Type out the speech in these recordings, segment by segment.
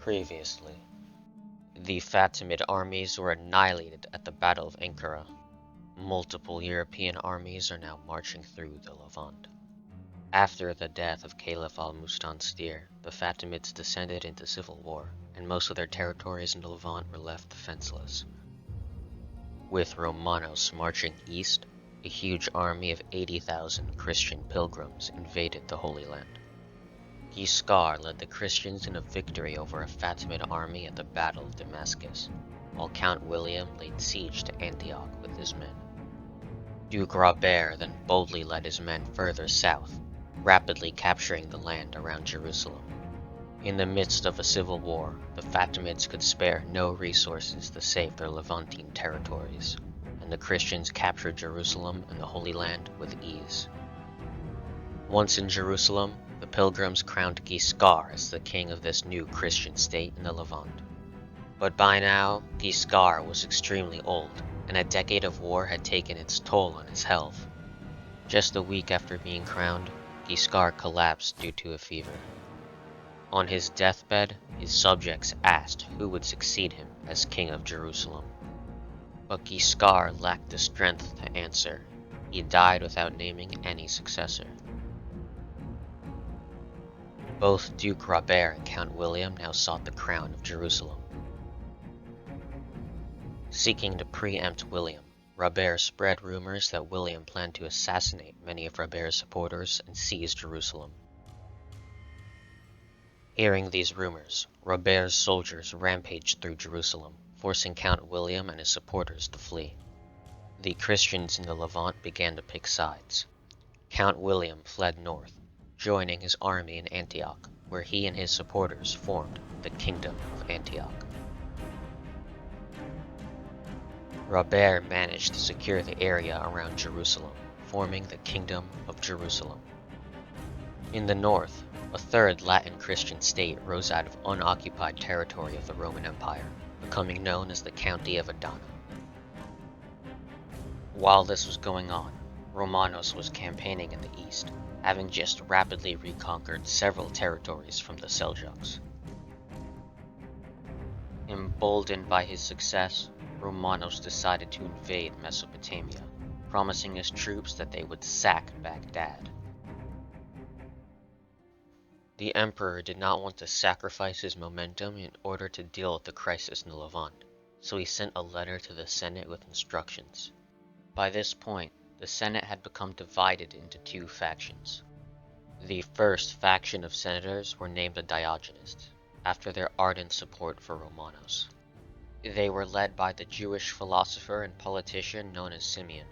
Previously, the Fatimid armies were annihilated at the Battle of Ancyra. Multiple European armies are now marching through the Levant. After the death of Caliph al-Mustansir, the Fatimids descended into civil war, and most of their territories in the Levant were left defenseless. With Romanos marching east, a huge army of 80,000 Christian pilgrims invaded the Holy Land. Guiscard led the Christians in a victory over a Fatimid army at the Battle of Damascus, while Count William laid siege to Antioch with his men. Duke Robert then boldly led his men further south, rapidly capturing the land around Jerusalem. In the midst of a civil war, the Fatimids could spare no resources to save their Levantine territories, and the Christians captured Jerusalem and the Holy Land with ease. Once in Jerusalem, the pilgrims crowned Guiscard as the king of this new Christian state in the Levant. But by now, Guiscard was extremely old, and a decade of war had taken its toll on his health. Just a week after being crowned, Guiscard collapsed due to a fever. On his deathbed, his subjects asked who would succeed him as king of Jerusalem. But Guiscard lacked the strength to answer. He died without naming any successor. Both Duke Robert and Count William now sought the crown of Jerusalem. Seeking to preempt William, Robert spread rumors that William planned to assassinate many of Robert's supporters and seize Jerusalem. Hearing these rumors, Robert's soldiers rampaged through Jerusalem, forcing Count William and his supporters to flee. The Christians in the Levant began to pick sides. Count William fled north, joining his army in Antioch, where he and his supporters formed the Kingdom of Antioch. Robert managed to secure the area around Jerusalem, forming the Kingdom of Jerusalem. In the north, a third Latin Christian state rose out of unoccupied territory of the Roman Empire, becoming known as the County of Adana. While this was going on, Romanos was campaigning in the east, having just rapidly reconquered several territories from the Seljuks. Emboldened by his success, Romanos decided to invade Mesopotamia, promising his troops that they would sack Baghdad. The emperor did not want to sacrifice his momentum in order to deal with the crisis in the Levant, so he sent a letter to the Senate with instructions. By this point, the Senate had become divided into two factions. The first faction of senators were named the Diogenists, after their ardent support for Romanos. They were led by the Jewish philosopher and politician known as Simeon.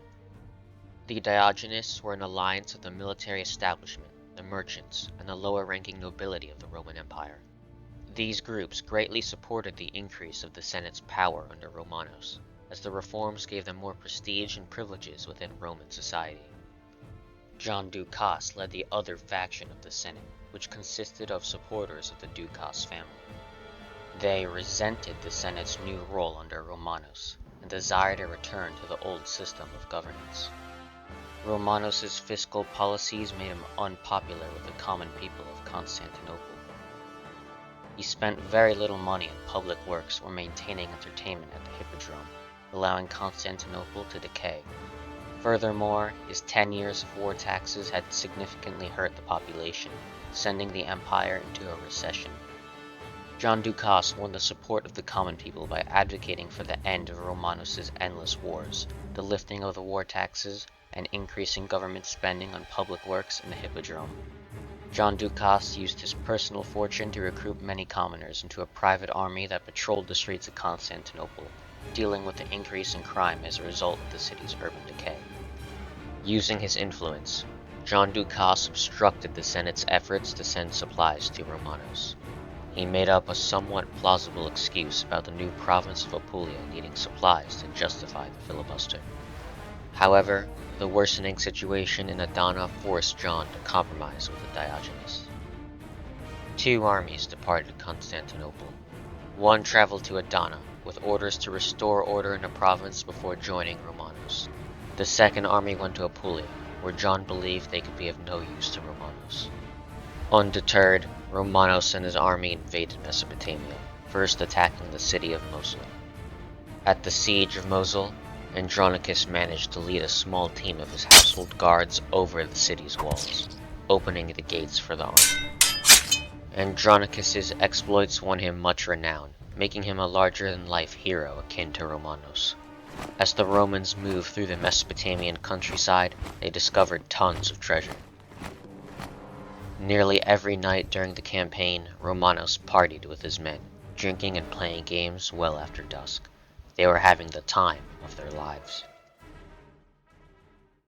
The Diogenists were an alliance of the military establishment, the merchants, and the lower-ranking nobility of the Roman Empire. These groups greatly supported the increase of the Senate's power under Romanos, as the reforms gave them more prestige and privileges within Roman society. John Ducas led the other faction of the Senate, which consisted of supporters of the Ducas family. They resented the Senate's new role under Romanos, and desired a return to the old system of governance. Romanos' fiscal policies made him unpopular with the common people of Constantinople. He spent very little money in public works or maintaining entertainment at the Hippodrome, allowing Constantinople to decay. Furthermore, his 10 years of war taxes had significantly hurt the population, sending the empire into a recession. John Ducas won the support of the common people by advocating for the end of Romanos' endless wars, the lifting of the war taxes, and increasing government spending on public works and the Hippodrome. John Ducas used his personal fortune to recruit many commoners into a private army that patrolled the streets of Constantinople, dealing with the increase in crime as a result of the city's urban decay. Using his influence, John Ducas obstructed the Senate's efforts to send supplies to Romanos. He made up a somewhat plausible excuse about the new province of Apulia needing supplies to justify the filibuster. However, the worsening situation in Adana forced John to compromise with the Diogenists. Two armies departed Constantinople. One traveled to Adana, with orders to restore order in the province before joining Romanos. The second army went to Apulia, where John believed they could be of no use to Romanos. Undeterred, Romanos and his army invaded Mesopotamia, first attacking the city of Mosul. At the siege of Mosul, Andronicus managed to lead a small team of his household guards over the city's walls, opening the gates for the army. Andronicus's exploits won him much renown, making him a larger-than-life hero akin to Romanos. As the Romans moved through the Mesopotamian countryside, they discovered tons of treasure. Nearly every night during the campaign, Romanos partied with his men, drinking and playing games well after dusk. They were having the time of their lives.